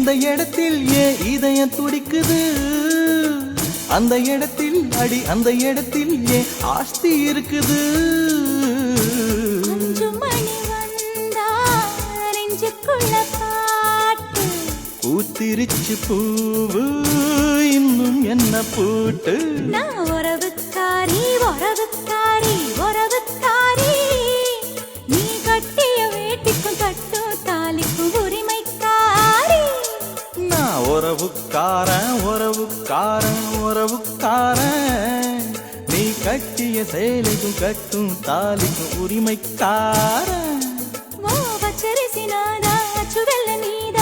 எந்த இடத்தில் ஏன் இதயம் துடிக்குது அந்த இடத்தில் அடி அந்த இடத்தில் ஏன் ஆஸ்தி இருக்குது பூத்திருச்சு பூவு இன்னும் என்ன பூட்டு நான் உறவுக்காரி உறவுக்காரி உறவுக்காரி நீ கட்டிய வேட்டிக்கும் கட்டும் தாலிக்கும் உரிமைக்காரி நான் உறவுக்காரன் உறவுக்காரன் உறவுக்காரன் நீ கட்டிய சேலைக்கும் கட்டும் தாலிக்கும் உரிமைக்காரன் ஓ பச்சரிசி நாதா அச்சு வெள்ள நீதா